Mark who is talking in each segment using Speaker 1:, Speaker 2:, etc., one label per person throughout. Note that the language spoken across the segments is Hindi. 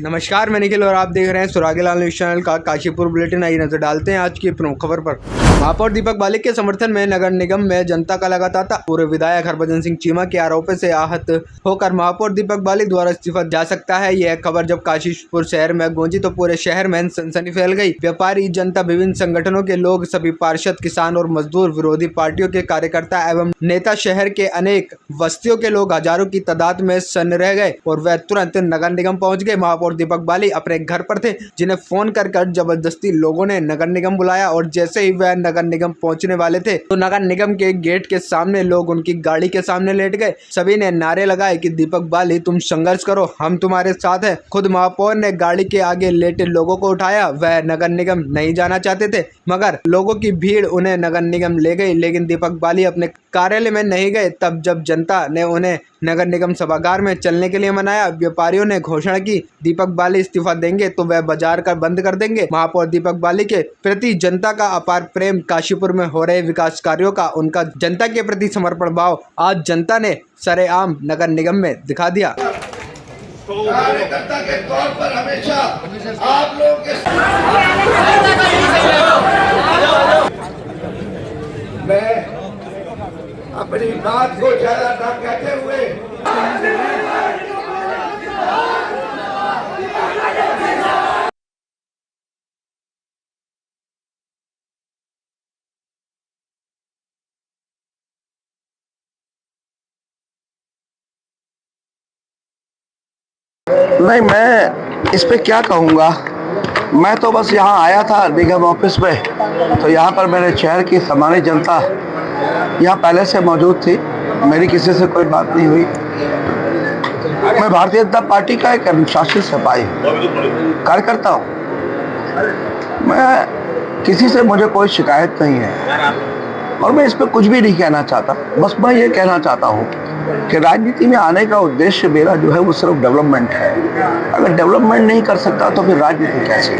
Speaker 1: नमस्कार, मैं निखिल और आप देख रहे हैं सुरागीलाल न्यूज चैनल का काशीपुर बुलेटिन। आई नजर डालते हैं आज की प्रमुख खबर पर। महापौर दीपक बालिक के समर्थन में नगर निगम में जनता का लगा तांता। पूर्व विधायक हरभजन सिंह चीमा के आरोपों से आहत होकर महापौर दीपक बालिक द्वारा इस्तीफा जा सकता है। यह खबर जब काशीपुर शहर में गूंजी तो पूरे शहर में सनसनी फैल गई। व्यापारी, जनता, विभिन्न संगठनों के लोग, सभी पार्षद, किसान और मजदूर, विरोधी पार्टियों के कार्यकर्ता एवं नेता, शहर के अनेक बस्तियों के लोग हजारों की तादाद में सन्न रह गए और वह तुरंत नगर निगम पहुंच गए। महापौर दीपक बालिक अपने घर पर थे, जिन्हें फोन कर जबरदस्ती लोगों ने नगर निगम बुलाया और जैसे ही वह नगर निगम पहुंचने वाले थे तो नगर निगम के गेट के सामने लोग उनकी गाड़ी के सामने लेट गए। सभी ने नारे लगाए कि दीपक बालिक तुम संघर्ष करो, हम तुम्हारे साथ हैं। खुद महापौर ने गाड़ी के आगे लेटे लोगों को उठाया। वह नगर निगम नहीं जाना चाहते थे मगर लोगों की भीड़ उन्हें नगर निगम ले गई, लेकिन दीपक बालिक अपने कार्यालय में नहीं गए। तब जब जनता ने उन्हें नगर निगम सभागार में चलने के लिए मनाया, व्यापारियों ने घोषणा की दीपक बालिक इस्तीफा देंगे तो वह बाजार का बंद कर देंगे। महापौर दीपक बालिक के प्रति जनता का अपार प्रेम, काशीपुर में हो रहे विकास कार्यों का उनका जनता के प्रति समर्पण भाव आज जनता ने सरेआम नगर निगम में दिखा दिया।
Speaker 2: कार्यकर्ता के तौर पर हमेशा आप लोगों के मैं अपनी बात को ज्यादा ना कहते हुए
Speaker 3: नहीं, मैं इस पे क्या कहूँगा। मैं तो बस यहाँ आया था निगम ऑफिस में, तो यहाँ पर मेरे शहर की सम्मानित जनता यहाँ पहले से मौजूद थी। मेरी किसी से कोई बात नहीं हुई। मैं भारतीय जनता पार्टी का एक अनुशासित सिपाही कार्यकर्ता हूँ। मैं किसी से मुझे कोई शिकायत नहीं है और मैं इस पर कुछ भी नहीं कहना चाहता। बस मैं ये कहना चाहता हूँ कि राजनीति में आने का उद्देश्य मेरा जो है वो सिर्फ डेवलपमेंट है। अगर डेवलपमेंट नहीं कर सकता तो फिर राजनीति कैसे?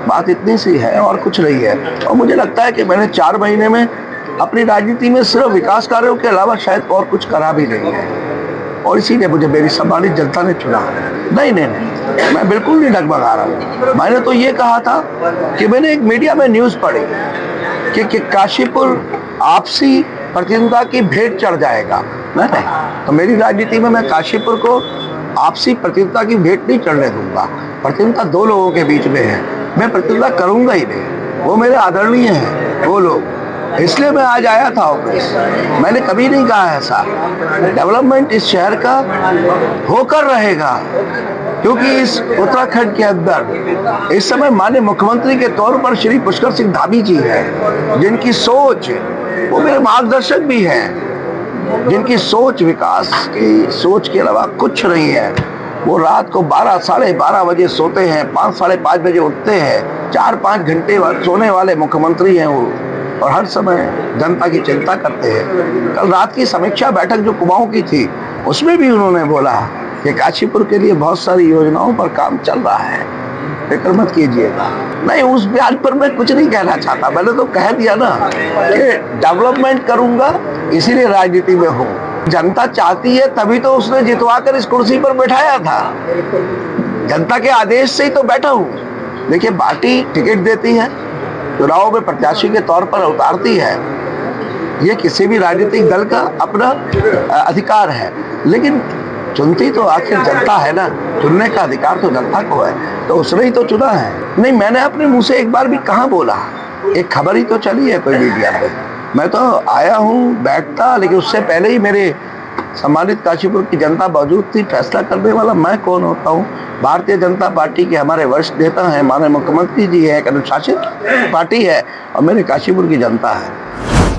Speaker 3: बात इतनी सी है और कुछ नहीं है। और मुझे लगता है कि मैंने 4 महीने में अपनी राजनीति में सिर्फ विकास कार्यों के अलावा शायद और कुछ करा भी नहीं है और इसीलिए मुझे मेरी सम्मानित जनता ने चुना। नहीं, मैं बिल्कुल नहीं डगमगा रहा हूँ। मैंने तो ये कहा था कि मैंने एक मीडिया में न्यूज़ पढ़ी कि काशीपुर आपसी प्रतिद्वंद्विता की भेंट चढ़ जाएगा। नहीं, तो मेरी राजनीति में मैं काशीपुर को आपसी प्रतिद्वंद्विता की भेंट नहीं चढ़ने दूंगा। प्रतिद्वंद्विता 2 लोगों के बीच में है, मैं प्रतिद्वंद्विता करूंगा ही नहीं। वो मेरे आदरणीय हैं वो लोग, इसलिए मैं आज आया था ऑफिस। मैंने कभी नहीं कहा ऐसा। डेवलपमेंट इस शहर का होकर रहेगा, क्योंकि इस उत्तराखंड के अंदर इस समय माननीय मुख्यमंत्री के तौर पर श्री पुष्कर सिंह धामी जी हैं, जिनकी सोच वो मेरे मार्गदर्शक भी हैं, जिनकी सोच विकास की सोच के अलावा कुछ नहीं है। वो रात को 12 साढ़े 12 बजे सोते हैं, 5 साढ़े 5 बजे उठते हैं, 4-5 घंटे सोने वाले मुख्यमंत्री हैं वो, और हर समय जनता की चिंता करते हैं। कल रात की समीक्षा बैठक जो कुमाऊं की थी, उसमें भी उन्होंने बोला कि काशीपुर के लिए बहुत सारी योजनाओं पर काम चल रहा है, फिक्र मत कीजिएगा। नहीं, उस बयान पर मैं कुछ नहीं कहना चाहता। मैंने तो कह दिया ना कि डेवलपमेंट करूंगा, इसीलिए राजनीति में हूँ। जनता चाहती है तभी तो उसने जितवा कर इस कुर्सी पर बैठाया था। जनता के आदेश से ही तो बैठा हूँ। देखिए, पार्टी टिकट देती है, चुनाव में प्रत्याशी के तौर पर उतारती है, ये किसी भी राजनीतिक दल का अपना अधिकार है, लेकिन चुनती तो आखिर जनता है ना। चुनने का अधिकार तो जनता को है, तो उसने ही तो चुना है। नहीं, मैंने अपने मुंह से एक बार भी कहाँ बोला। एक खबर ही तो चली है कोई मीडिया में। मैं तो आया हूँ बैठता, लेकिन उससे पहले ही मेरे सम्मानित काशीपुर की जनता मौजूद थी। फैसला करने वाला मैं कौन होता हूँ? भारतीय जनता पार्टी के हमारे वरिष्ठ नेता हैं, माननीय मुख्यमंत्री जी है, एक अनुशासित पार्टी है और मेरे काशीपुर की जनता है।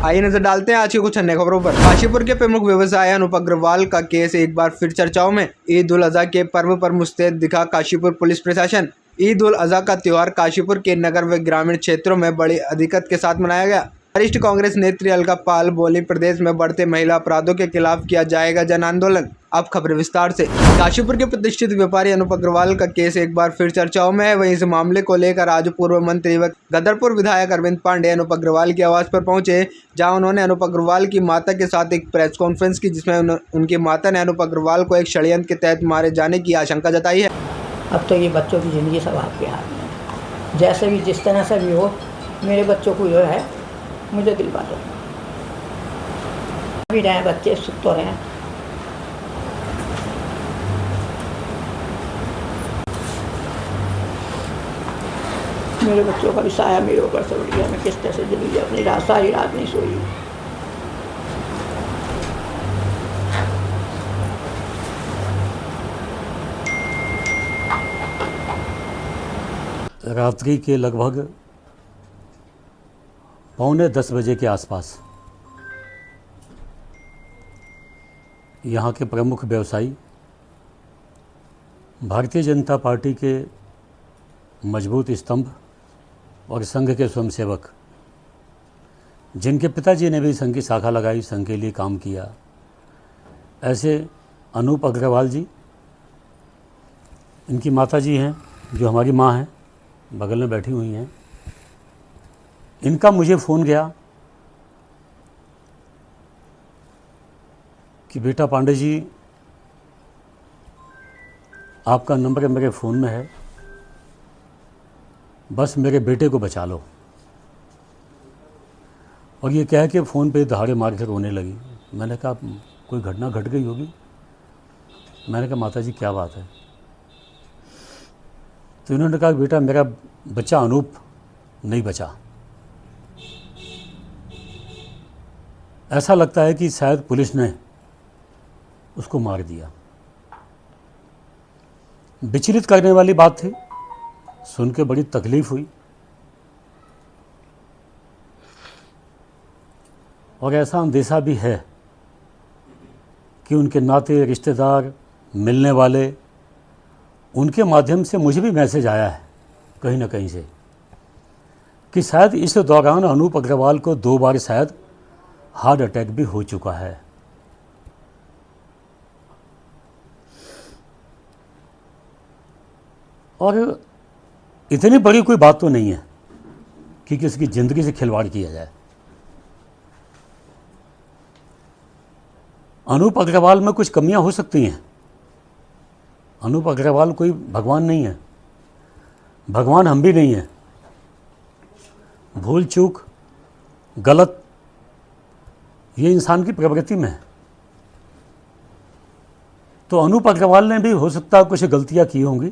Speaker 1: आइए नजर डालते हैं आज की कुछ अन्य खबरों पर। काशीपुर के प्रमुख व्यवसायी अनूप अग्रवाल का केस एक बार फिर चर्चाओं में। ईद उल अजहा के पर्व पर मुस्तैद दिखा काशीपुर पुलिस प्रशासन। ईद उल अजहा का त्योहार काशीपुर के नगर व ग्रामीण क्षेत्रों में बड़ी अधिकत के साथ मनाया गया। वरिष्ठ कांग्रेस नेत्री अलका पाल बोली, प्रदेश में बढ़ते महिला अपराधों के खिलाफ किया जाएगा जन आंदोलन। अब खबर विस्तार से। काशीपुर के प्रतिष्ठित व्यापारी अनूप अग्रवाल का केस एक बार फिर चर्चाओं में है। वहीं इस मामले को लेकर आज पूर्व मंत्री व गदरपुर विधायक अरविंद पांडे अनूप अग्रवाल की आवास पर पहुंचे, जहां उन्होंने अनूप अग्रवाल की माता के साथ एक प्रेस कॉन्फ्रेंस की, जिसमें उनकी माता ने अनूप अग्रवाल को एक षड्यंत्र के तहत मारे जाने की आशंका जताई है।
Speaker 4: अब तो ये बच्चों की ज़िंदगी सब आपके हाथ में है। जैसे भी जिस तरह से भी हो, मेरे बच्चों को जो है मुझे दिलवा दो। भी रहें बच्चे, सुख तो रहें। मेरे बच्चों का भी साया मेरे ऊपर से उठ गया। मैं किस तरह से जली अपनी रात, सारी रात नहीं सोई।
Speaker 5: रात्रि के लगभग 9:45 बजे के आसपास यहाँ के प्रमुख व्यवसायी, भारतीय जनता पार्टी के मजबूत स्तंभ और संघ के स्वयंसेवक, जिनके पिताजी ने भी संघ की शाखा लगाई, संघ के लिए काम किया, ऐसे अनूप अग्रवाल जी, इनकी माता जी हैं जो हमारी माँ हैं, बगल में बैठी हुई हैं। इनका मुझे फ़ोन गया कि बेटा पांडे जी, आपका नंबर मेरे फ़ोन में है, बस मेरे बेटे को बचा लो। और ये कह के फ़ोन पे दहाड़े मार के रोने लगी। मैंने कहा कोई घटना घट गई होगी। मैंने कहा माता जी क्या बात है? तो इन्होंने कहा बेटा मेरा बच्चा अनूप नहीं बचा। ऐसा लगता है कि शायद पुलिस ने उसको मार दिया। विचलित करने वाली बात थी, सुन के बड़ी तकलीफ हुई। और ऐसा अंदेशा भी है कि उनके नाते रिश्तेदार, मिलने वाले, उनके माध्यम से मुझे भी मैसेज आया है कहीं ना कहीं से कि शायद इस दौरान अनूप अग्रवाल को 2 बार शायद हार्ट अटैक भी हो चुका है। और इतनी बड़ी कोई बात तो नहीं है कि किसी की ज़िंदगी से खिलवाड़ किया जाए। अनूप अग्रवाल में कुछ कमियां हो सकती हैं। अनूप अग्रवाल कोई भगवान नहीं है, भगवान हम भी नहीं हैं। भूल चूक, गलत, ये इंसान की प्रवृत्ति में है। तो अनूप अग्रवाल ने भी हो सकता है कुछ गलतियां की होंगी,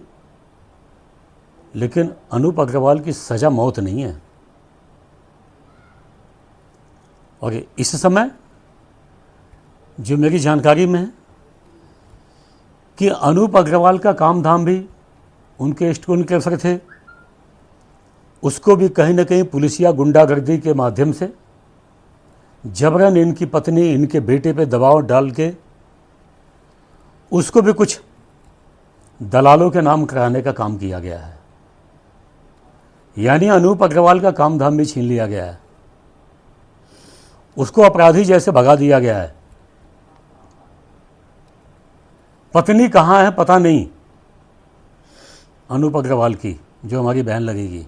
Speaker 5: लेकिन अनूप अग्रवाल की सज़ा मौत नहीं है। और इस समय जो मेरी जानकारी में है कि अनूप अग्रवाल का काम धाम भी उनके इष्ट उनके असर थे, उसको भी कहीं ना कहीं पुलिसिया गुंडागर्दी के माध्यम से जबरन इनकी पत्नी, इनके बेटे पे दबाव डाल के उसको भी कुछ दलालों के नाम कराने का काम किया गया है। यानी अनूप अग्रवाल का काम धाम भी छीन लिया गया है, उसको अपराधी जैसे भगा दिया गया है। पत्नी कहाँ है पता नहीं अनूप अग्रवाल की, जो हमारी बहन लगेगी।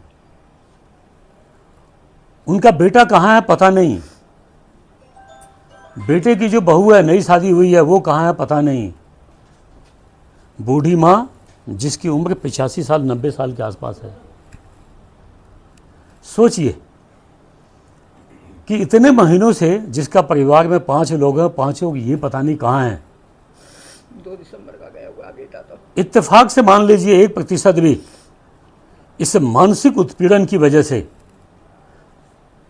Speaker 5: उनका बेटा कहाँ है पता नहीं। बेटे की जो बहू है, नई शादी हुई है, वो कहाँ है पता नहीं। बूढ़ी माँ जिसकी उम्र 85 साल 90 साल के आसपास है। सोचिए कि इतने महीनों से जिसका परिवार में 5 लोग हैं, 5 ये पता नहीं कहाँ हैं।
Speaker 4: 2 दिसंबर का गया हुआ बेटा तो
Speaker 5: इत्तेफाक से मान लीजिए 1% भी इस मानसिक उत्पीड़न की वजह से,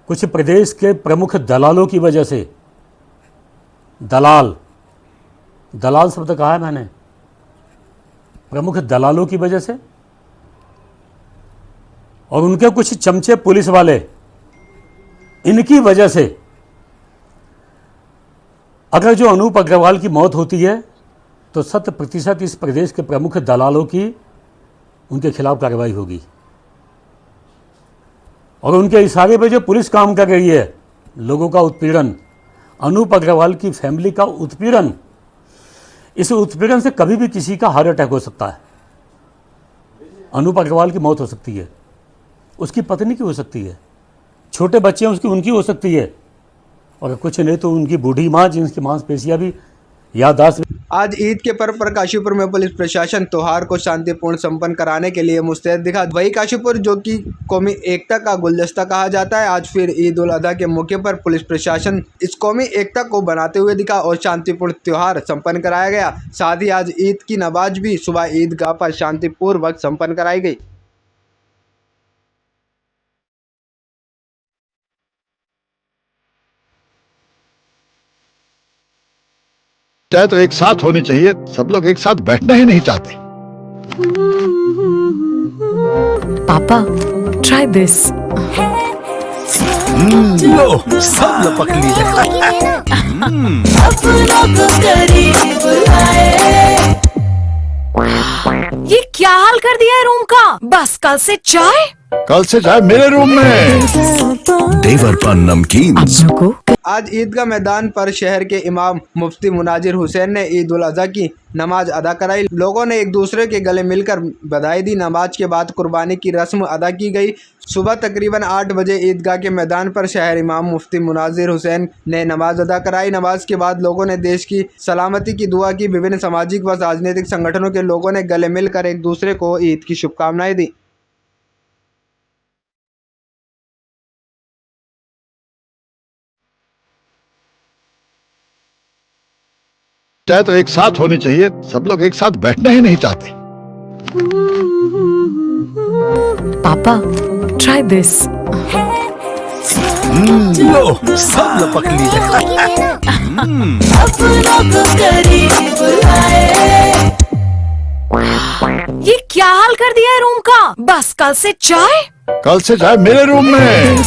Speaker 5: कुछ प्रदेश के प्रमुख दलालों की वजह से, दलाल शब्द कहा है मैंने, प्रमुख दलालों की वजह से, और उनके कुछ चमचे पुलिस वाले, इनकी वजह से अगर जो अनूप अग्रवाल की मौत होती है तो 100% इस प्रदेश के प्रमुख दलालों की उनके खिलाफ कार्रवाई होगी। और उनके इशारे पे जो पुलिस काम कर रही है, लोगों का उत्पीड़न, अनूप अग्रवाल की फैमिली का उत्पीड़न, इस उत्पीड़न से कभी भी किसी का हार्ट अटैक हो सकता है। अनूप अग्रवाल की मौत हो सकती है, उसकी पत्नी की हो सकती है, छोटे बच्चे हैं उसकी, उनकी हो सकती है, और कुछ नहीं तो उनकी बूढ़ी माँ जिनकी मांसपेशियां भी याददाश्त
Speaker 1: आज ईद के पर्व पर काशीपुर में पुलिस प्रशासन त्योहार को शांतिपूर्ण संपन्न कराने के लिए मुस्तैद दिखा। वही काशीपुर, जो कि कौमी एकता का गुलदस्ता कहा जाता है, आज फिर ईद उल अजहा के मौके पर पुलिस प्रशासन इस कौमी एकता को बनाते हुए दिखा और शांतिपूर्ण त्योहार संपन्न कराया गया। साथ ही आज ईद की नमाज भी सुबह ईदगाह पर शांतिपूर्वक संपन्न कराई गई।
Speaker 6: चाहे तो एक साथ होनी चाहिए, सब लोग एक साथ बैठना ही नहीं चाहते।
Speaker 7: पापा, try this.
Speaker 6: लो, सब लपक लिए।
Speaker 7: ये क्या हाल कर दिया है रूम का? बस कल से चाय?
Speaker 6: कल से चाय मेरे रूम में।
Speaker 8: देवर पान नमकीन।
Speaker 1: आज ईदगाह मैदान पर शहर के इमाम मुफ्ती मुनाजिर हुसैन ने ईद उल अजहा की नमाज अदा कराई। लोगों ने एक दूसरे के गले मिलकर बधाई दी। नमाज के बाद कुर्बानी की रस्म अदा की गई। सुबह तकरीबन 8 बजे ईदगाह के मैदान पर शहर इमाम मुफ्ती मुनाजिर हुसैन ने नमाज अदा कराई। नमाज के बाद लोगों ने देश की सलामती की दुआ की। विभिन्न सामाजिक व राजनीतिक संगठनों के लोगों ने गले मिलकर एक दूसरे को ईद की शुभकामनाएं दी।
Speaker 6: चाहे तो एक साथ होनी चाहिए, सब लोग एक साथ बैठना ही नहीं चाहते।
Speaker 7: पापा, try this.
Speaker 8: लो, सब लपक लिए।
Speaker 7: ये क्या हाल कर दिया है रूम का? बस कल से चाय?
Speaker 6: कल से चाय मेरे रूम में।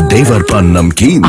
Speaker 8: देवर पान नमकीन।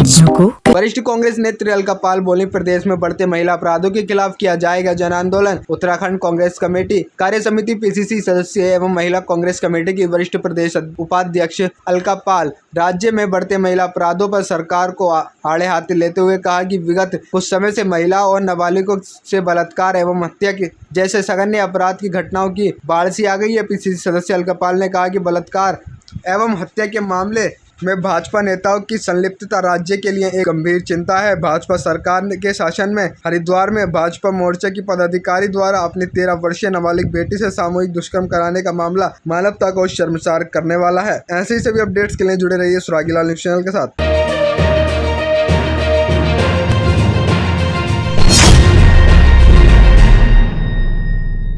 Speaker 1: वरिष्ठ कांग्रेस नेत्री अलका पाल बोली, प्रदेश में बढ़ते महिला अपराधों के खिलाफ किया जाएगा जन आंदोलन। उत्तराखंड कांग्रेस कमेटी कार्य समिति पीसीसी सदस्य एवं महिला कांग्रेस कमेटी की वरिष्ठ प्रदेश उपाध्यक्ष अलका पाल राज्य में बढ़ते महिला अपराधों पर सरकार को आड़े हाथ लेते हुए कहा कि विगत कुछ समय से महिला और नाबालिगों से बलात्कार एवं हत्या के जैसे सघन्य अपराध की घटनाओं की बाढ़ सी आ गई है। पीसीसी सदस्य अलका पाल ने कहा कि बलात्कार एवं हत्या के मामले में भाजपा नेताओं की संलिप्तता राज्य के लिए एक गंभीर चिंता है। भाजपा सरकार के शासन में हरिद्वार में भाजपा मोर्चा की पदाधिकारी द्वारा अपनी 13 वर्षीय नाबालिग बेटी से सामूहिक दुष्कर्म कराने का मामला मानवता को शर्मसार करने वाला है। ऐसे ही सभी अपडेट्स के लिए जुड़े रहिए सुरागीलाल न्यूज़ चैनल के साथ।